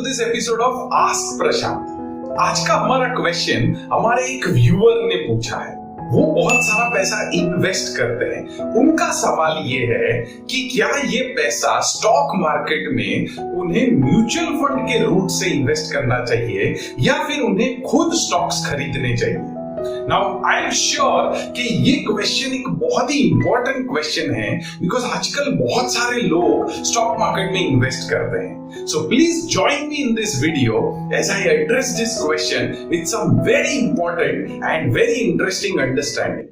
this episode of Ask Prashant। आज का हमारा क्वेश्चन हमारे एक व्यूअर ने पूछा है। वो बहुत सारा पैसा इन्वेस्ट करते हैं। उनका सवाल ये है कि क्या ये पैसा स्टॉक मार्केट में उन्हें म्यूचुअल फंड के रूट से इन्वेस्ट करना चाहिए या फिर उन्हें खुद स्टॉक्स खरीदने चाहिए। नाउ आई एम श्योर कि ये क्वेश्चन एक बहुत ही इंपॉर्टेंट क्वेश्चन है बिकॉज आजकल बहुत सारे लोग स्टॉक मार्केट में इन्वेस्ट करते हैं। So please join me in this video as I address this question with some very important and very interesting understanding.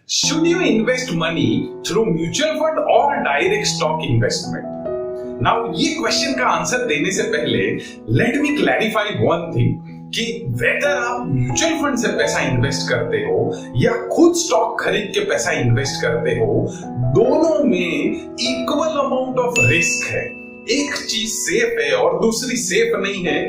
Should you invest money through mutual fund or direct stock investment? Now, ये question का answer देने से पहले let me clarify one thing कि whether आप mutual fund से पैसा invest करते हो या खुद स्टॉक खरीद के पैसा इन्वेस्ट करते हो, दोनों में इक्वल अमाउंट ऑफ रिस्क है। एक चीज सेफ है और दूसरी सेफ नहीं है,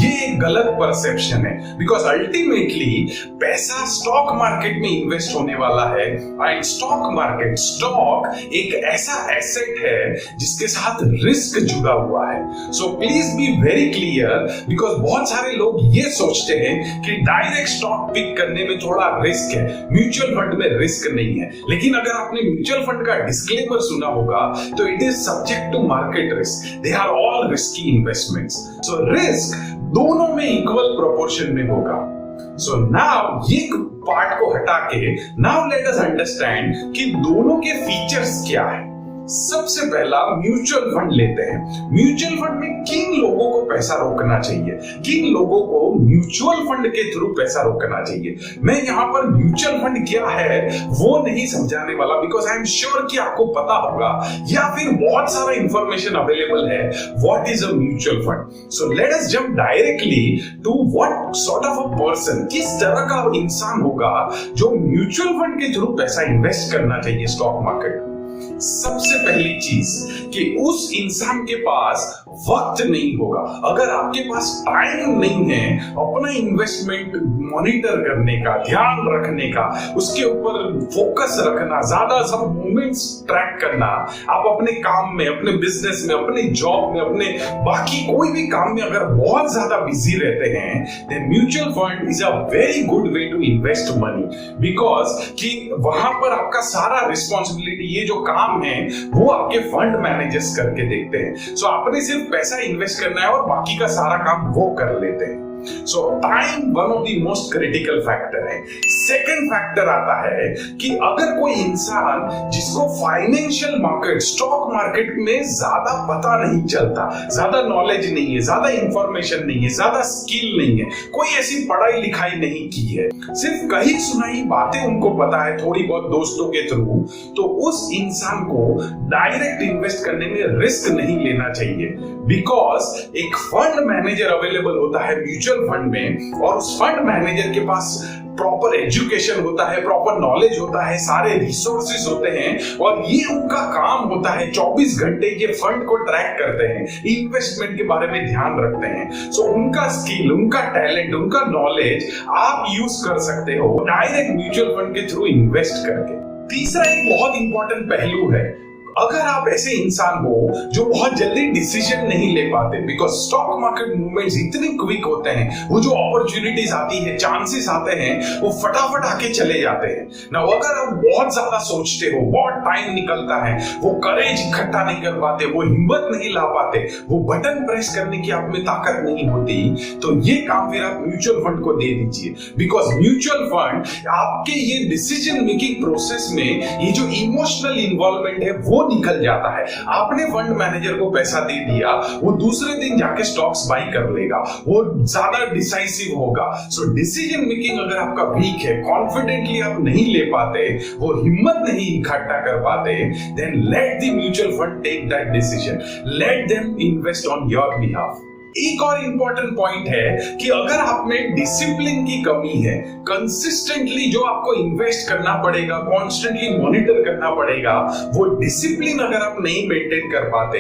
ये गलत परसेप्शन है बिकॉज अल्टीमेटली पैसा स्टॉक मार्केट में इन्वेस्ट होने वाला है एंड स्टॉक एक ऐसा एसेट है जिसके साथ रिस्क जुड़ा हुआ है। So please be very clear because बहुत सारे लोग ये सोचते हैं कि डायरेक्ट स्टॉक पिक करने में थोड़ा रिस्क है, म्यूचुअल फंड में रिस्क नहीं है। लेकिन अगर आपने म्यूचुअल फंड का डिस्क्लेमर सुना होगा तो it is subject to market risk. They are all risky investments. So risk दोनों में इक्वल प्रोपोर्शन में होगा। So now ये पार्ट को हटा के now let us understand कि दोनों के फीचर्स क्या है। सबसे पहला म्यूचुअल फंड लेते हैं। म्यूचुअल फंड में किन लोगों को पैसा रोकना चाहिए, किन लोगों को म्यूचुअल फंड के थ्रू पैसा रोकना चाहिए। मैं यहाँ पर म्यूचुअल फंड क्या है वो नहीं समझाने वाला बिकॉज आई एम श्योर कि आपको पता होगा या फिर बहुत सारा इंफॉर्मेशन अवेलेबल है what is a mutual fund. So let us jump directly to what sort of a person, किस तरह का इंसान होगा जो म्यूचुअल फंड के थ्रू पैसा इन्वेस्ट करना चाहिए स्टॉक मार्केट में। सबसे पहली चीज कि उस इंसान के पास वक्त नहीं होगा। अगर आपके पास टाइम नहीं है अपना इन्वेस्टमेंट मॉनिटर करने का, ध्यान रखने का, उसके ऊपर फोकस रखना, ज्यादा सब मूवमेंट्स ट्रैक करना, आप अपने काम में, अपने बिजनेस में, अपने जॉब में, अपने बाकी कोई भी काम में अगर बहुत ज्यादा बिजी रहते हैं then mutual fund is a very good way to invest money because कि वहां पर आपका सारा रिस्पॉन्सिबिलिटी, ये जो काम है वो आपके फंड मैनेजर्स करके देखते हैं। सो आपने सिर्फ पैसा इन्वेस्ट करना है और बाकी का सारा काम वो कर लेते हैं। So time one of the most critical factor है। सेकंड फैक्टर आता है कि अगर कोई इंसान जिसको फाइनेंशियल मार्केट, स्टॉक मार्केट में ज्यादा पता नहीं चलता, ज्यादा नॉलेज नहीं है, ज्यादा इंफॉर्मेशन नहीं है, ज्यादा स्किल नहीं है, कोई ऐसी पढ़ाई लिखाई नहीं की है, सिर्फ कहीं सुनाई बातें उनको पता है थोड़ी बहुत दोस्तों के थ्रू, तो उस इंसान को डायरेक्ट इन्वेस्ट करने में रिस्क नहीं लेना चाहिए बिकॉज एक फंड मैनेजर अवेलेबल होता है म्यूचुअल फंड में और उस फंड मैनेजर के पास प्रॉपर एजुकेशन होता है, प्रॉपर नॉलेज होता है, सारे रिसोर्सेज होते हैं और ये उनका काम होता है। 24 घंटे ये फंड को ट्रैक करते हैं, इन्वेस्टमेंट के बारे में ध्यान रखते हैं। सो उनका स्किल, उनका टैलेंट, उनका नॉलेज आप यूज कर सकते हो डायरेक्ट म्यूचुअल फंड के थ्रू इन्वेस्ट करके। तीसरा एक बहुत इंपॉर्टेंट पहलू है, अगर आप ऐसे इंसान हो जो बहुत जल्दी डिसीजन नहीं ले पाते बिकॉज स्टॉक मार्केट मूवमेंट्स इतने क्विक होते हैं, वो जो अपॉर्चुनिटीज आती है, चांसेस आते हैं, वो फटाफट आके चले जाते हैं ना। अगर आप बहुत ज्यादा सोचते हो, बहुत टाइम निकलता है, वो करेज इकट्ठा नहीं कर पाते, वो हिम्मत नहीं ला पाते, वो बटन प्रेस करने की आप में ताकत नहीं होती, तो ये काम फिर आप म्यूचुअल फंड को दे दीजिए बिकॉज म्यूचुअल फंड आपके ये डिसीजन मेकिंग प्रोसेस में ये जो इमोशनल इन्वॉल्वमेंट है वो निकल जाता है। आपने फंड मैनेजर को पैसा दे दिया, वो दूसरे दिन जाके स्टॉक्स बाई कर लेगा, वो ज्यादा डिसाइसिव होगा। सो डिसीजन मेकिंग अगर आपका वीक है, कॉन्फिडेंटली आप नहीं ले पाते, वो हिम्मत नहीं इकट्ठा कर पाते, then let the mutual fund take that decision, let them invest on your behalf. एक और इंपॉर्टेंट पॉइंट है कि अगर आप में डिसिप्लिन की कमी है, कंसिस्टेंटली जो आपको इन्वेस्ट करना पड़ेगा, कॉन्स्टेंटली मॉनिटर करना पड़ेगा, वो डिसिप्लिन अगर आप नहीं मेंटेन कर पाते,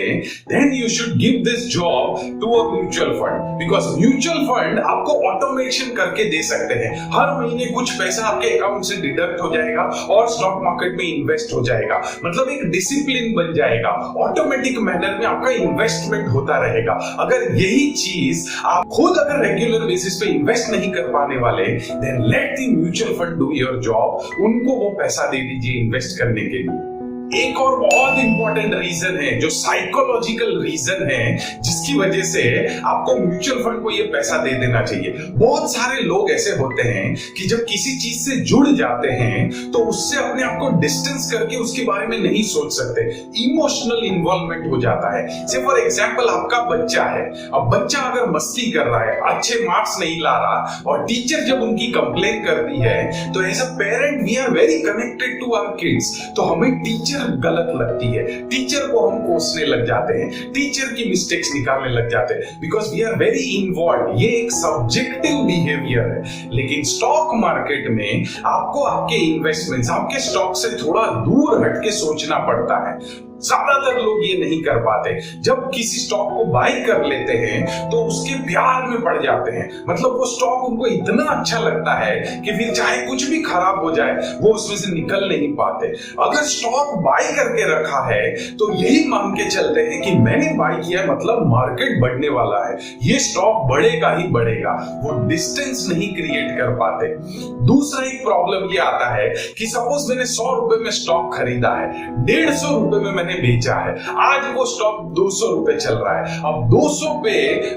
then you should give this job to a mutual fund, because mutual fund आपको ऑटोमेशन करके दे सकते हैं। हर महीने कुछ पैसा आपके अकाउंट से डिडक्ट हो जाएगा और स्टॉक मार्केट में इन्वेस्ट हो जाएगा, मतलब एक डिसिप्लिन बन जाएगा, ऑटोमेटिक मैनर में आपका इन्वेस्टमेंट होता रहेगा। अगर यही चीज आप खुद अगर रेगुलर बेसिस पे इन्वेस्ट नहीं कर पाने वाले, then let the mutual fund do your job, उनको वो पैसा दे दीजिए इन्वेस्ट करने के लिए। एक और बहुत इंपॉर्टेंट रीजन है, जो साइकोलॉजिकल रीजन है, जिसकी वजह से आपको म्यूचुअल फंड को ये पैसा दे देना चाहिए। बहुत सारे लोग ऐसे होते हैं कि जब किसी चीज से जुड़ जाते हैं तो उससे अपने आप को डिस्टेंस करके उसके बारे में नहीं सोच सकते, इमोशनल इन्वॉल्वमेंट हो जाता है। से फॉर एग्जांपल आपका बच्चा है, अब बच्चा अगर मस्ती कर रहा है, अच्छे मार्क्स नहीं ला रहा, और टीचर जब उनकी कंप्लेन करती है, तो as a parent we are very connected to our kids, तो हमें टीचर गलत लगती है, टीचर को हम कोसने लग जाते हैं, टीचर की मिस्टेक्स निकालने लग जाते हैं, because we are very involve. ये एक सब्जेक्टिव बिहेवियर है। लेकिन स्टॉक मार्केट में आपको आपके इन्वेस्टमेंट्स, आपके स्टॉक से थोड़ा दूर हटके सोचना पड़ता है। ज्यादातर लोग ये नहीं कर पाते। जब किसी स्टॉक को बाय कर लेते हैं तो उसके प्यार में पड़ जाते हैं, मतलब वो स्टॉक उनको इतना अच्छा लगता है कि फिर चाहे कुछ भी खराब हो जाए वो उसमें से निकल नहीं पाते। अगर स्टॉक बाय करके रखा है तो यही मान के चलते हैं कि मैंने बाय किया मतलब मार्केट बढ़ने वाला है, ये स्टॉक बढ़ेगा ही बढ़ेगा, वो डिस्टेंस नहीं क्रिएट कर पाते। दूसरा एक प्रॉब्लम ये आता है कि सपोज मैंने 100 रुपए में स्टॉक खरीदा है, 150 रुपए में बेचा है, आज वो स्टॉक 200 रुपए चल रहा है। अब 200 पे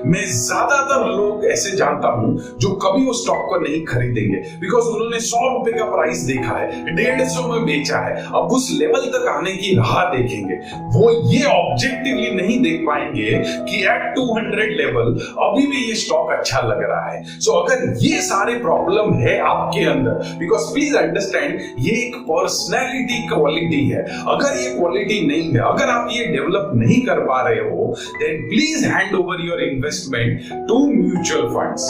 मैं ज्यादातर लोग ऐसे जानता हूं जो कभी वो स्टॉक को नहीं खरीदेंगे, बिकॉज उन्होंने 100 रुपए का प्राइस देखा है, 150 में बेचा है, अब उस लेवल तक आने की राह देखेंगे। वो ये ऑब्जेक्टिवली नहीं देख पाएंगे कि एट 200 लेवल अभी भी ये स्टॉक अच्छा लग रहा है। सो अगर ये सारे प्रॉब्लम है आपके अंदर, बिकॉज प्लीज अंडरस्टैंड, ये एक पर्सनैलिटी क्वालिटी है। अगर ये क्वालिटी नहीं, अगर आप ये डेवलप नहीं कर पा रहे हो, then please hand over your investment to mutual funds.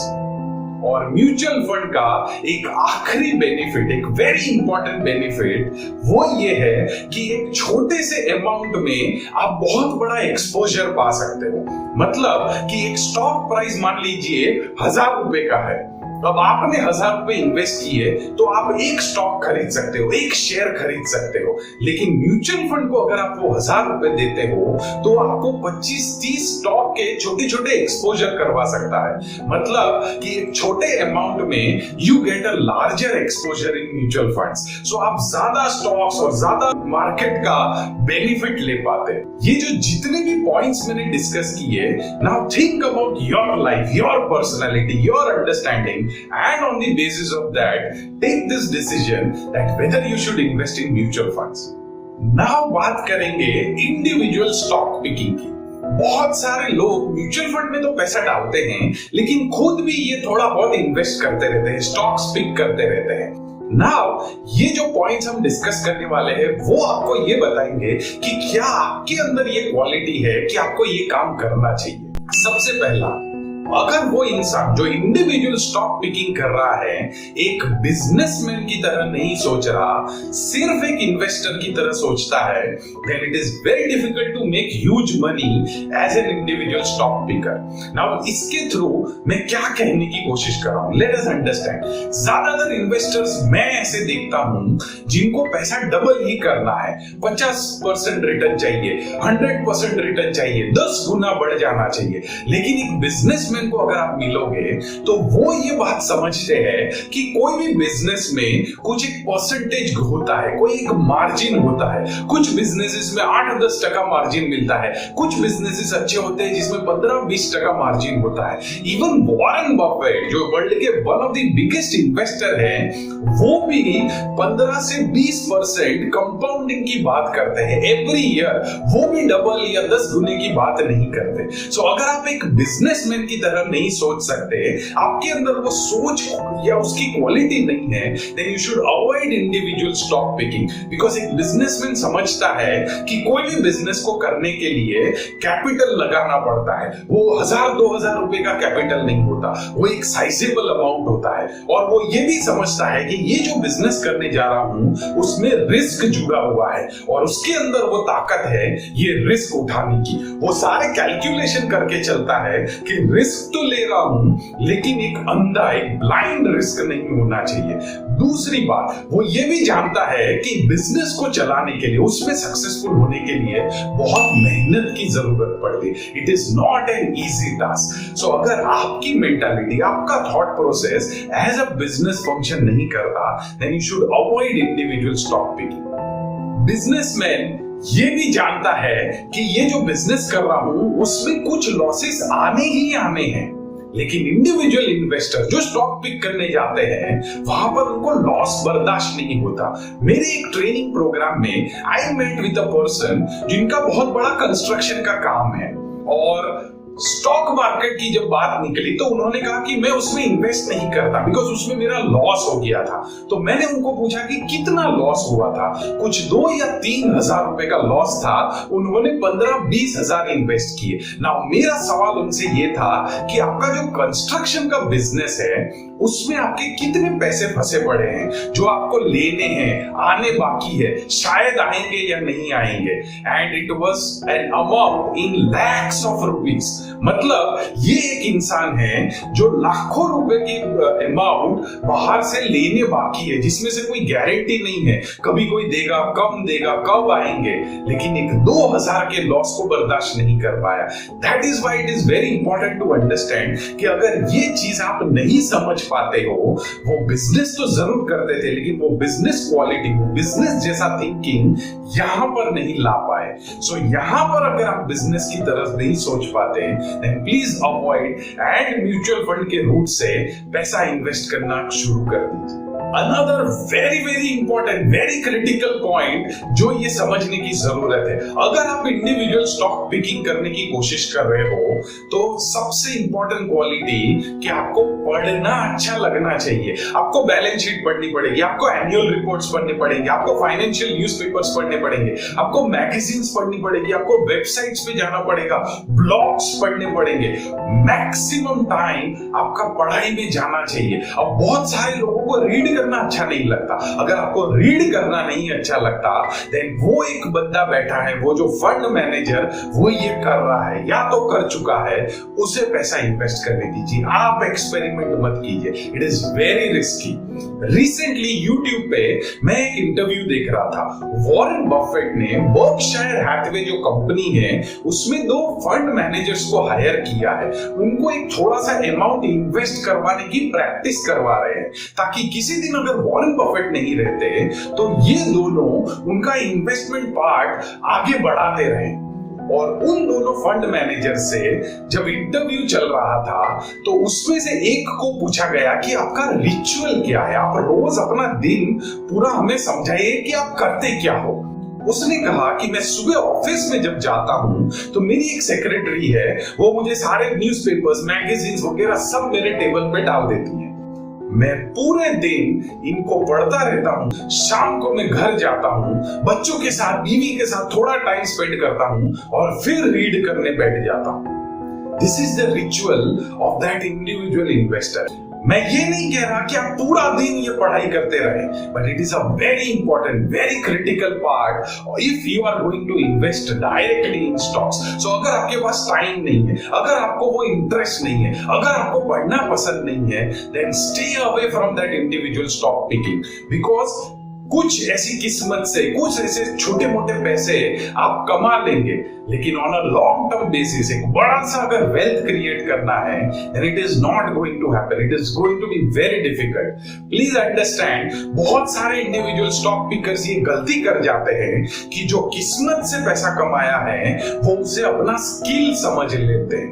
और म्यूचुअल फंड का एक आखिरी बेनिफिट, एक वेरी इंपॉर्टेंट बेनिफिट, वो ये है कि एक छोटे से अमाउंट में आप बहुत बड़ा एक्सपोजर पा सकते हो। मतलब कि एक स्टॉक प्राइस मान लीजिए 1000 रुपए का है, अब आपने 1000 रुपए इन्वेस्ट किए तो आप एक स्टॉक खरीद सकते हो, एक शेयर खरीद सकते हो। लेकिन म्यूचुअल फंड को अगर आप वो 1000 रुपए देते हो तो आपको 25-30 स्टॉक के छोटे छोटे एक्सपोजर करवा सकता है। मतलब कि एक छोटे अमाउंट में you get a larger exposure in mutual funds. So आप ज्यादा स्टॉक्स और ज्यादा मार्केट का बेनिफिट ले पाते हैं। ये जो जितने भी पॉइंट्स मैंने डिस्कस किए, now think about your life, your personality, your understanding, and on the basis of that take this decision that whether you should invest in mutual funds. Now बात करेंगे इंडिविजुअल स्टॉक पिकिंग की। बहुत सारे लोग mutual fund में तो पैसा डालते हैं, लेकिन खुद भी ये थोड़ा बहुत इन्वेस्ट करते रहते हैं, स्टॉक्स पिक करते रहते हैं। नाउ ये जो पॉइंट्स हम डिस्कस करने वाले हैं वो आपको ये बताएंगे कि क्या आपके अंदर ये क्वालिटी है कि आपको ये काम करना चाहिए। सबसे पहला, अगर वो इंसान जो इंडिविजुअल स्टॉक पिकिंग कर रहा है एक बिजनेसमैन की तरह नहीं सोच रहा, सिर्फ एक इन्वेस्टर की तरह सोचता है, then it is very difficult to make huge money as an individual stock picker. Now इसके थ्रू मैं क्या कहने की कोशिश कर रहा हूं, let us understand. ज्यादातर इन्वेस्टर्स मैं ऐसे देखता हूं जिनको पैसा डबल ही करना है, 50% रिटर्न चाहिए, 100% रिटर्न चाहिए, 10 गुना बढ़ जाना चाहिए। लेकिन एक बिजनेसमैन को अगर आप मिलोगे तो वो ये बात समझते हैं कि कोई भी बिजनेस में कुछ एक परसेंटेज होता है, कोई एक मार्जिन होता है। कुछ बिजनेसेस में 8-10% मार्जिन मिलता है, कुछ बिजनेसेस अच्छे होते हैं जिसमें 15-20% मार्जिन होता है। इवन वॉरेन बफेट जो वर्ल्ड के one of the biggest investor हैं, वो भी 15 से 20% कंपाउंडिंग की बात करते हैं एवरी ईयर, वो भी डबल या 10 गुने की बात नहीं करते। सो अगर आप एक बिजनेसमैन की तरह नहीं सोच सकते, आपके अंदर वो सोच या उसकी क्वालिटी नहीं है, then you should avoid individual stock picking. Because एक बिजनेसमैन समझता है कि कोई भी बिजनेस को करने के लिए कैपिटल लगाना पड़ता है। वो 1000-2000 रुपए का कैपिटल नहीं होता, वो एक साइजेबल अमाउंट होता है। और वो ये भी समझता है कि ये जो बिजनेस करने जा रहा हूं उसमें रिस्क जुड़ा हुआ है और उसके अंदर वो ताकत है ये रिस्क उठाने की। वो सारे कैलकुलेशन करके चलता है कि रिस्क तो ले रहा हूं लेकिन एक अंधा, एक ब्लाइंड रिस्क नहीं होना चाहिए। दूसरी बात, वो ये भी जानता है कि बिजनेस को चलाने के लिए, उसमें सक्सेसफुल होने के लिए बहुत मेहनत की जरूरत पड़ती है। It is not an easy task. So अगर आपकी मेंटालिटी, आपका thought process as a business function नहीं करता, then you should avoid individual stock picking. Businessman ये भी जानता है कि ये जो बिजनेस कर रहा हूं उसमें कुछ लॉसेस आने ही आने हैं, लेकिन इंडिविजुअल इन्वेस्टर जो स्टॉक पिक करने जाते हैं वहां पर उनको लॉस बर्दाश्त नहीं होता। मेरे एक ट्रेनिंग प्रोग्राम में I met with a person जिनका बहुत बड़ा कंस्ट्रक्शन का काम है, और स्टॉक मार्केट की जब बात निकली तो उन्होंने कहा कि मैं उसमें इन्वेस्ट नहीं करता बिकॉज उसमें मेरा लॉस हो गया था। तो मैंने उनको पूछा कि कितना लॉस हुआ था। कुछ 2 या 3 हजार रुपए का लॉस था। उन्होंने 15-20 हजार इन्वेस्ट किए ना। मेरा सवाल उनसे ये था कि आपका जो कंस्ट्रक्शन का बिजनेस है उसमें आपके कितने पैसे फंसे पड़े हैं जो आपको लेने हैं, आने बाकी है, शायद आएंगे या नहीं आएंगे। And it was an amount in lakhs of rupees. मतलब ये एक इंसान है जो लाखों रुपए की अमाउंट बाहर से लेने बाकी है, जिसमें से कोई गारंटी नहीं है, कभी कोई देगा, कम देगा, कब आएंगे, लेकिन एक 2000 के लॉस को बर्दाश्त नहीं कर पाया। That is why it is very important to understand कि अगर ये चीज आप नहीं समझ पाते हो, वो बिजनेस तो जरूर करते थे लेकिन वो बिजनेस क्वालिटी, वो बिजनेस जैसा थिंकिंग यहां पर नहीं ला पाए। सो यहां पर अगर आप बिजनेस की तरफ नहीं सोच पाते, then please avoid and mutual fund के रूट से पैसा इन्वेस्ट करना शुरू कर दीजिए। Another very important, very critical point जो ये समझने की जरूरत है, अगर आप इंडिविजुअल स्टॉक पिकिंग करने की कोशिश कर रहे हो तो सबसे इंपॉर्टेंट क्वालिटी कि आपको पढ़ना अच्छा लगना चाहिए। आपको बैलेंस शीट पढ़नी पड़ेगी, आपको एनुअल रिपोर्ट्स पढ़ने पड़ेंगे, आपको फाइनेंशियल न्यूज़पेपर्स पढ़ने पड़ेंगे, आपको मैगजीन्स पढ़नी पड़ेगी, आपको वेबसाइट्स पे जाना पड़ेगा, ब्लॉग्स पढ़ने पड़ेंगे। मैक्सिमम टाइम आपका पढ़ाई में जाना चाहिए। अब बहुत सारे लोगों को रीड करना अच्छा नहीं लगता। अगर आपको रीड करना नहीं अच्छा लगता, देन वो एक बंदा बैठा है, वो जो फंड मैनेजर वो ये कर रहा है या तो कर चुका है, उसे पैसा इन्वेस्ट करने दीजिए। आप एक्सपेरिमेंट मत कीजिए, it is very risky. Recently YouTube पे मैं एक इंटरव्यू देख रहा था। वॉरेन बफेट ने बर्कशायर हैथवे जो कंपनी है उसमें 2 फंड मैनेजर्स को हायर किया है। उनको एक थोड़ा सा अमाउंट इन्वेस्ट करवाने की प्रैक्टिस करवा रहे हैं ताकि किसी दिन अगर वॉरेन बफेट नहीं रहते तो ये दोनों उनका इन्वेस्टमेंट पार्ट आगे बढ़ाते रहे। और उन दोनों फंड मैनेजर से जब इंटरव्यू चल रहा था तो उसमें से एक को पूछा गया कि आपका रिचुअल क्या है, आप रोज अपना दिन पूरा हमें समझाइए कि आप करते क्या हो। उसने कहा कि मैं सुबह ऑफिस में जब जाता हूं तो मेरी एक सेक्रेटरी है, वो मुझे सारे न्यूज़पेपर्स, मैगजीन्स वगैरह सब मेरे टेबल पे डाल देती है। मैं पूरे दिन इनको पढ़ता रहता हूँ, शाम को मैं घर जाता हूँ, बच्चों के साथ, बीवी के साथ थोड़ा टाइम स्पेंड करता हूँ और फिर रीड करने बैठ जाता हूँ। This is the ritual of that individual investor. मैं ये नहीं कह रहा कि आप पूरा दिन ये पढ़ाई करते रहे, but it is a very important, very critical part if you are going to invest directly in stocks. So अगर आपके पास टाइम नहीं है, अगर आपको वो इंटरेस्ट नहीं है, अगर आपको पढ़ना पसंद नहीं है, then stay away from that individual stock picking. Because कुछ ऐसी किस्मत से, कुछ ऐसे छोटे मोटे पैसे आप कमा लेंगे, लेकिन on a long term basis एक बड़ा सा अगर वेल्थ क्रिएट करना है, then it is not going to happen. It is going to be very difficult. Please understand, बहुत सारे इंडिविजुअल स्टॉक पिकर्स ये गलती कर जाते हैं कि जो किस्मत से पैसा कमाया है वो उसे अपना स्किल समझ लेते हैं।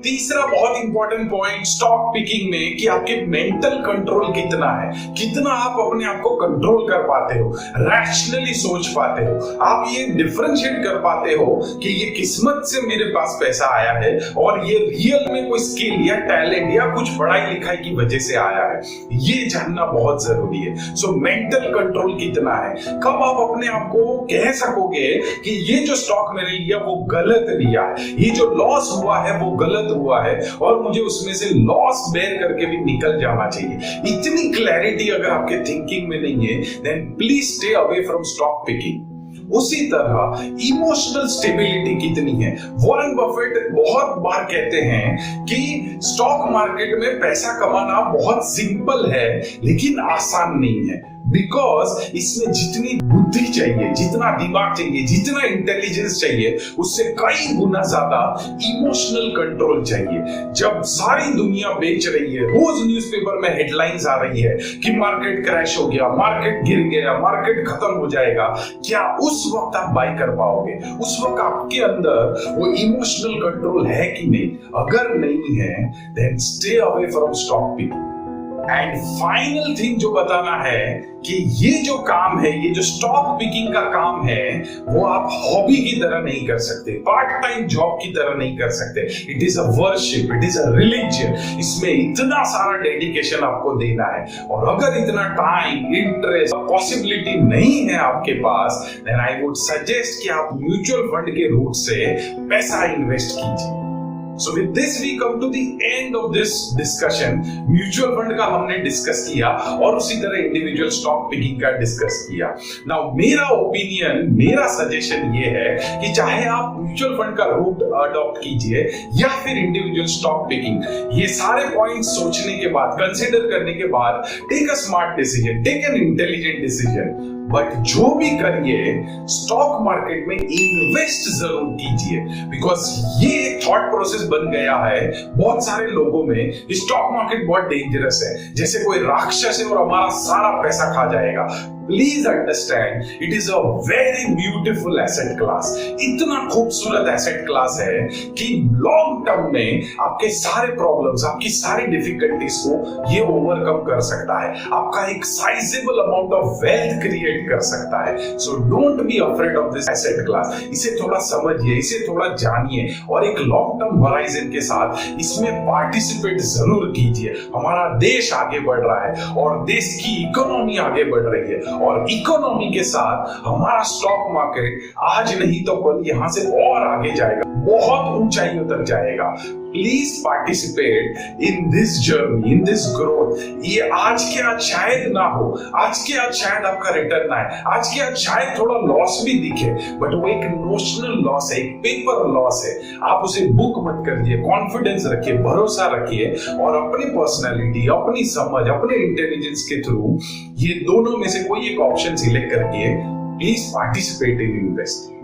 तीसरा बहुत इंपॉर्टेंट पॉइंट स्टॉक पिकिंग में कि आपके मेंटल कंट्रोल कितना है, कितना आप अपने आप को कंट्रोल कर पाते हो, रैशनली सोच पाते हो, आप ये डिफरेंशिएट कर पाते हो कि ये किस्मत से मेरे पास पैसा आया है और ये रियल में कोई स्किल या टैलेंट या कुछ पढ़ाई लिखाई की वजह से आया है। ये जानना बहुत जरूरी है। सो मेंटल कंट्रोल कितना है, कब आप अपने आप को कह सकोगे कि ये जो स्टॉक मैंने लिया वो गलत लिया है, ये जो लॉस हुआ है वो गलत हुआ है और मुझे उसमें से लॉस बेयर करके भी निकल जाना चाहिए। इतनी क्लैरिटी अगर आपके थिंकिंग में नहीं है, then please stay away from stock picking. उसी तरह इमोशनल स्टेबिलिटी कितनी है। वॉरेन बफेट बहुत बार कहते हैं कि स्टॉक मार्केट में पैसा कमाना बहुत सिंपल है लेकिन आसान नहीं है, बिकॉज इसमें जितनी बुद्धि चाहिए, जितना दिमाग चाहिए, जितना इंटेलिजेंस चाहिए, उससे कई गुना ज्यादा इमोशनल कंट्रोल चाहिए। जब सारी दुनिया बेच रही है, रोज न्यूज़पेपर में हेडलाइंस आ रही है कि मार्केट क्रैश हो गया, मार्केट गिर गया, मार्केट खत्म हो जाएगा, क्या उस वक्त आप बाय कर पाओगे? उस वक्त आपके अंदर वो इमोशनल कंट्रोल है कि नहीं? अगर नहीं है, then stay away from stock picking. And final thing जो बताना है कि ये जो काम है, ये जो स्टॉक पिकिंग का काम है, वो आप हॉबी की तरह नहीं कर सकते, पार्ट टाइम जॉब की तरह नहीं कर सकते। It is a worship, it is a religion. इसमें इतना सारा डेडिकेशन आपको देना है और अगर इतना टाइम, इंटरेस्ट, पॉसिबिलिटी नहीं है आपके पास, देन आई वुड सजेस्ट कि आप म्यूचुअल फंड के रूट से पैसा इन्वेस्ट कीजिए। So with this we come to the end of this discussion। Mutual fund का हमने डिस्कस किया और उसी तरह इंडिविजुअल स्टॉक पिकिंग का डिस्कस किया। नाउ मेरा ओपिनियन, मेरा सजेशन ये है कि चाहे आप म्यूचुअल फंड का रूट अडॉप्ट कीजिए या फिर इंडिविजुअल स्टॉक पिकिंग, ये सारे पॉइंट्स सोचने के बाद, कंसिडर करने के बाद, take a smart decision, take an intelligent decision. But जो भी करिए, स्टॉक मार्केट में इन्वेस्ट जरूर कीजिए, बिकॉज ये एक थॉट प्रोसेस बन गया है बहुत सारे लोगों में, स्टॉक मार्केट बहुत डेंजरस है, जैसे कोई राक्षस है और हमारा सारा पैसा खा जाएगा। Please understand, it is a very beautiful asset class. इतना खूबसूरत एसेट क्लास है कि लॉन्ग टर्म में आपके सारे प्रॉब्लम्स, आपकी सारी डिफिकल्टीज को ये ओवरकम कर सकता है, आपका एक sizeable amount of wealth create कर सकता है। So don't be afraid of this asset class. इसे थोड़ा समझिए, इसे थोड़ा जानिए और एक लॉन्ग टर्म होराइजन के साथ इसमें पार्टिसिपेट जरूर कीजिए। हमारा देश आगे बढ़ रहा है और देश की इकोनॉमी आगे बढ़ रही है और इकोनॉमी के साथ हमारा स्टॉक मार्केट आज नहीं तो कल यहां से और आगे जाएगा, बहुत ऊंचाइयों तक जाएगा। Please participate in this journey, in this growth. ये आज के आज शायद ना हो, आज के आज शायद आपका रिटर्न आए, आज के आज शायद थोड़ा लॉस भी दिखे, बट वो एक नोशनल लॉस है, एक पेपर लॉस है। आप उसे बुक मत करिए, कॉन्फिडेंस रखिए, भरोसा रखिए और अपनी पर्सनैलिटी, अपनी समझ, अपने इंटेलिजेंस के थ्रू ये दोनों में से कोई एक ऑप्शन सिलेक्ट करके please participate in investing.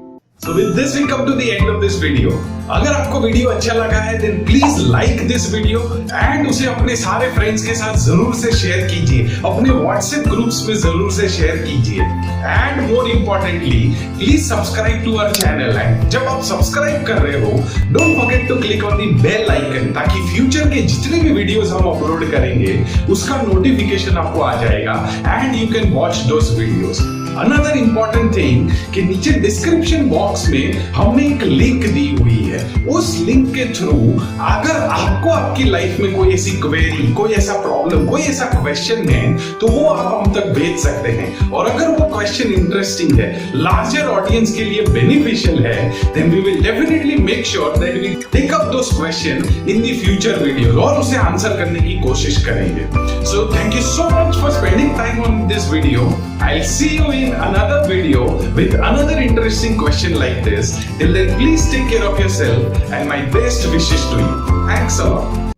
So with this we come to the end of this video। अगर आपको वीडियो अच्छा लगा है then please like this video and उसे अपने सारे फ्रेंड्स के साथ जरूर से शेयर कीजिए, अपने व्हाट्सएप ग्रुप्स में जरूर से शेयर कीजिए and more importantly please subscribe to our channel। and जब आप सब्सक्राइब कर रहे हो don't forget to click on the bell icon ताकि फ्यूचर के जितने भी वीडियोस हम अपलोड करेंगे उसका नोटिफिकेशन आपको आ जाएगा and you can watch those videos। Another important thing कि नीचे डिस्क्रिप्शन बॉक्स में हमने एक लिंक दी हुई है, उस लिंक के थ्रू अगर आपको आपकी लाइफ में कोई ऐसी क्वेरी, कोई ऐसा प्रॉब्लम, कोई ऐसा क्वेश्चन है तो वो आप हम तक भेज सकते हैं और अगर वो क्वेश्चन इंटरेस्टिंग है, लार्जर ऑडियंस के लिए बेनिफिशियल है, then we will definitely make sure that we take up those questions in the future videos और उसे आंसर करने की कोशिश करेंगे। So thank you so much for spending time on this video. I'll see you in another video with another interesting question like this. Till then, please take care of yourself and my best wishes to you. Thanks a lot.